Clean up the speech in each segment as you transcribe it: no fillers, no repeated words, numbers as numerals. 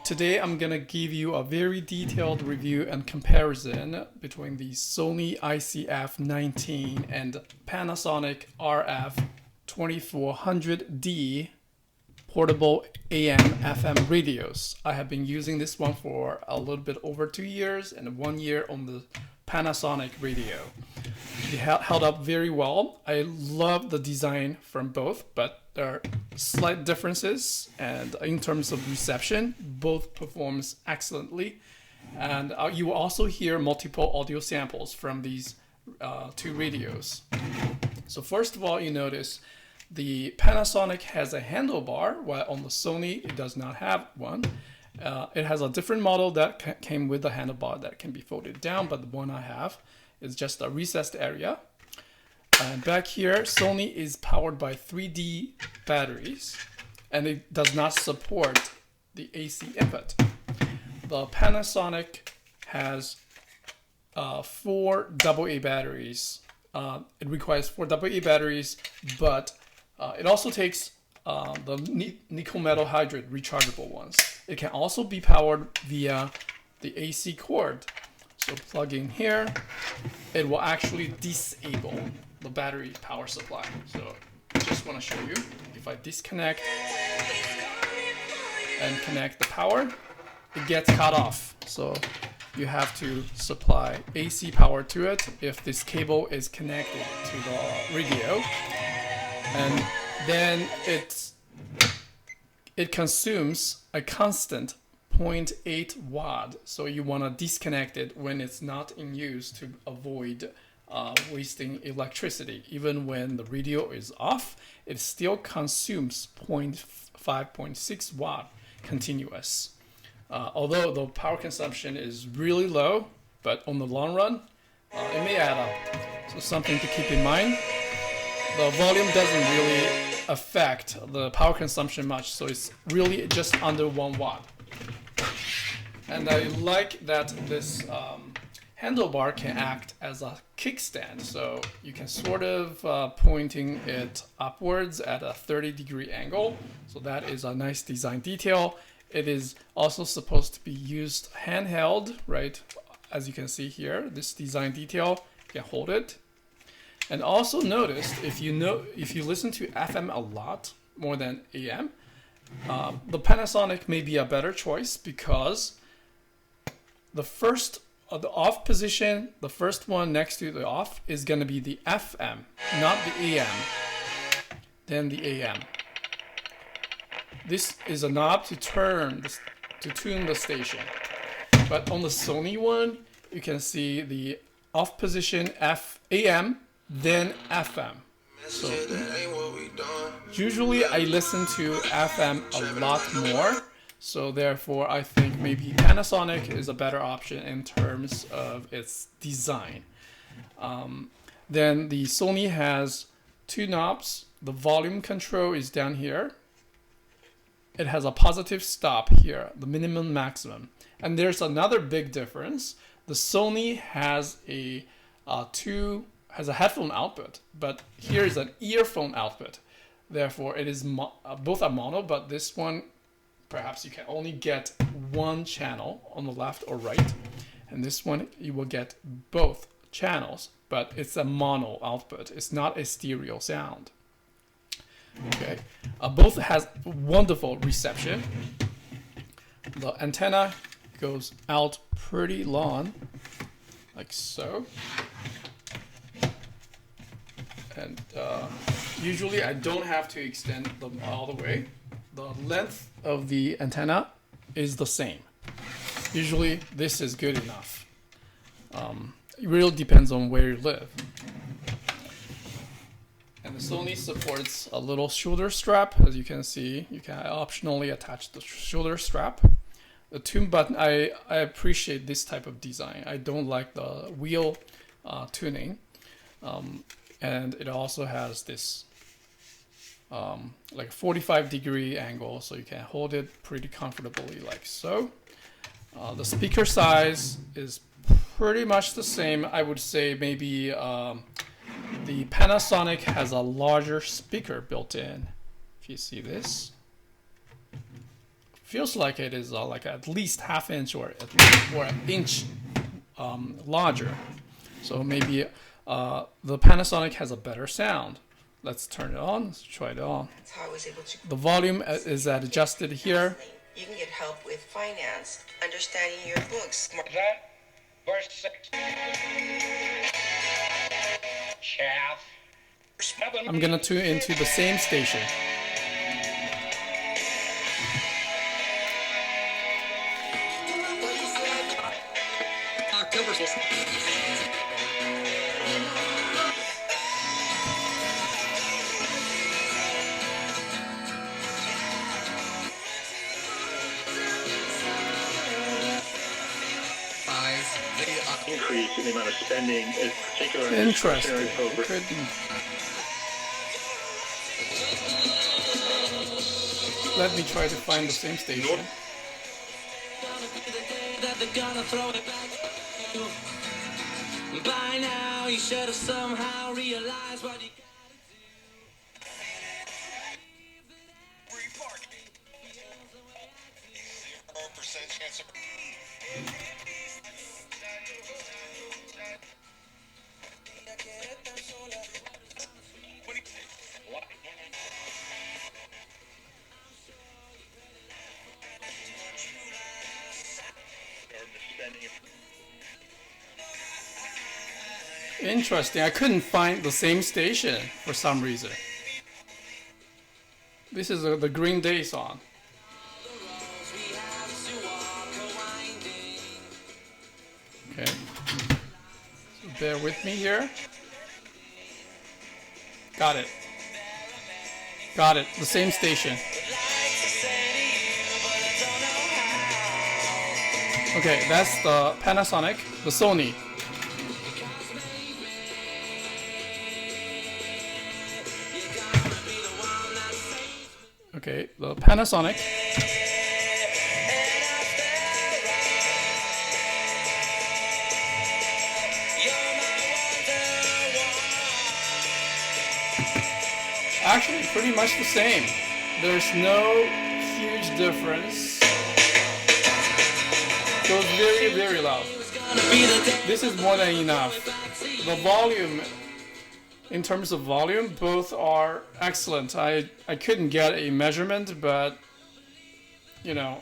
Today I'm gonna give you a very detailed review and comparison between the Sony ICF-19 and Panasonic RF-2400D portable AM/FM radios. I have been using this one for a little bit over 2 years and 1 year on the Panasonic radio. It held up very well. I love the design from both, but there are slight differences, and in terms of reception, both performs excellently. And you will also hear multiple audio samples from these two radios. So first of all, you notice the Panasonic has a handlebar, while on the Sony it does not have one. It has a different model that came with a handlebar that can be folded down, but the one I have is just a recessed area. And back here, Sony is powered by 3D batteries, and it does not support the AC input. The Panasonic has 4 AA batteries. It requires 4 AA batteries, but it also takes the nickel metal hydride rechargeable ones. It can also be powered via the AC cord. So plug in here, it will actually disable the battery power supply. So I just want to show you, if I disconnect and connect the power, it gets cut off. So you have to supply AC power to it if this cable is connected to the radio. And then it consumes a constant 0.8 watt, so you want to disconnect it when it's not in use to avoid wasting electricity. Even when the radio is off, it still consumes 5.6 watt continuous. Although the power consumption is really low, but on the long run, it may add up. So something to keep in mind. The volume doesn't really affect the power consumption much, so it's really just under 1 watt. And I like that this handlebar can act as a kickstand, so you can sort of pointing it upwards at a 30-degree angle. So that is a nice design detail. It is also supposed to be used handheld, right? As you can see here, this design detail, you can hold it. And also notice, if you listen to FM a lot more than AM, the Panasonic may be a better choice because the off position, the first one next to the off, is going to be the FM, not the AM, then the AM. This is a knob to tune the station. But on the Sony one, you can see the off position AM, then FM. So usually I listen to FM a lot more, so therefore I think maybe Panasonic is a better option in terms of its design. Then the Sony has 2 knobs. The volume control is down here. It has a positive stop here, the minimum maximum. And there's another big difference. The Sony has a headphone output, but here is an earphone output. Therefore, it is both are mono, but this one, perhaps you can only get 1 channel on the left or right. And this one, you will get both channels, but it's a mono output. It's not a stereo sound. Okay, both has wonderful reception. The antenna goes out pretty long, like so. And usually I don't have to extend them all the way. The length of the antenna is the same. Usually this is good enough. It really depends on where you live. And the Sony supports a little shoulder strap. As you can see, you can optionally attach the shoulder strap. The tune button, I appreciate this type of design. I don't like the wheel tuning. And it also has this like 45-degree angle, so you can hold it pretty comfortably like so. The speaker size is pretty much the same. I would say maybe the Panasonic has a larger speaker built in. If you see this, feels like it is like at least half inch or an inch larger. So maybe the Panasonic has a better sound. Let's turn it on. Let's try it on. That's how I was able to. The volume is adjusted here. You can get help with finance, understanding your books. That verse 6. Chaff. I'm gonna tune into the same station. October. Increase in the amount of spending, in particular in Interesting. discretionary programs. Could be. Let me try to find the same station. By now, you should have somehow realized what you Interesting. I couldn't find the same station for some reason. This is the Green Day song. Okay. So bear with me here. Got it. Got it. The same station. Okay, that's the Panasonic, the Sony. Okay, the Panasonic. Actually, pretty much the same. There's no huge difference. Goes very, very loud. This is more than enough. The volume, in terms of volume, both are excellent. I couldn't get a measurement, but you know,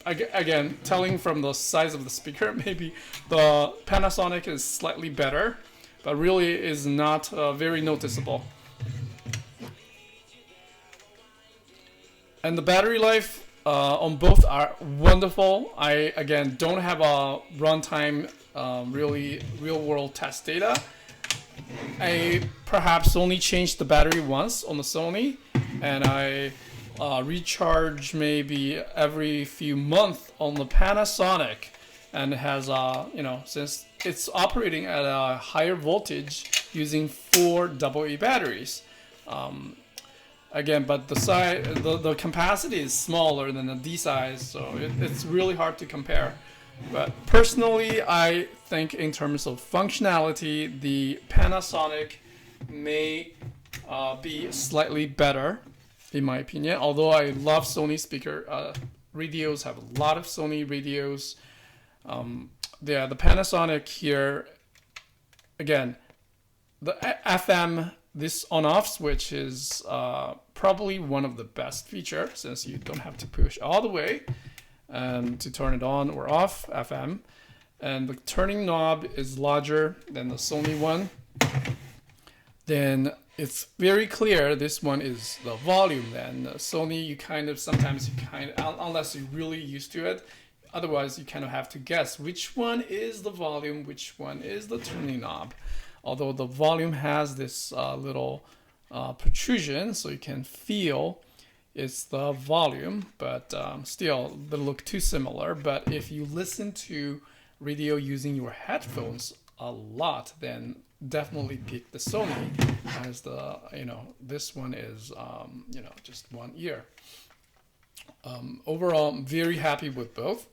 again, telling from the size of the speaker, maybe the Panasonic is slightly better, but really is not very noticeable. And the battery life on both are wonderful. I again don't have a runtime really real world test data. I perhaps only changed the battery once on the Sony, and I recharge maybe every few months on the Panasonic, and it has you know, since it's operating at a higher voltage using 4 AA batteries. Again, but the size, the capacity is smaller than the D size, so it's really hard to compare. But personally, I think in terms of functionality, the Panasonic may be slightly better, in my opinion. Although I love Sony speaker radios, have a lot of Sony radios. Yeah, the Panasonic here, again, the FM, this on-off switch is probably one of the best features, since you don't have to push all the way to turn it on or off FM. And the turning knob is larger than the Sony one. Then it's very clear this one is the volume. Then the Sony, you kind of sometimes unless you're really used to it, otherwise you kind of have to guess which one is the volume, which one is the turning knob. Although the volume has this little protrusion, so you can feel it's the volume, but still they look too similar. But if you listen to radio using your headphones a lot, then definitely pick the Sony, as the, you know, this one is you know, just one ear. Overall, I'm very happy with both.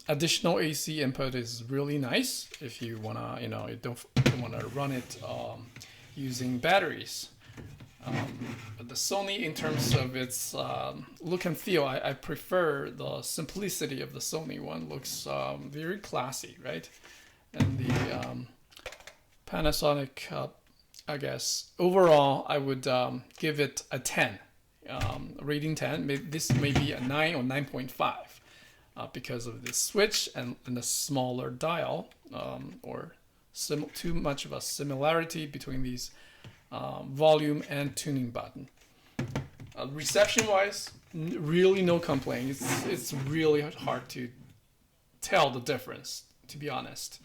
Additional AC input is really nice if you wanna, you know, you don't wanna run it using batteries. But the Sony, in terms of its look and feel, I prefer the simplicity of the Sony one. Looks very classy, right? And the Panasonic, I guess, overall, I would give it a 10. Rating 10. This may be a 9 or 9.5 because of the switch and the smaller dial, or too much of a similarity between these volume and tuning button. Reception wise, really no complaint. It's really hard to tell the difference, to be honest.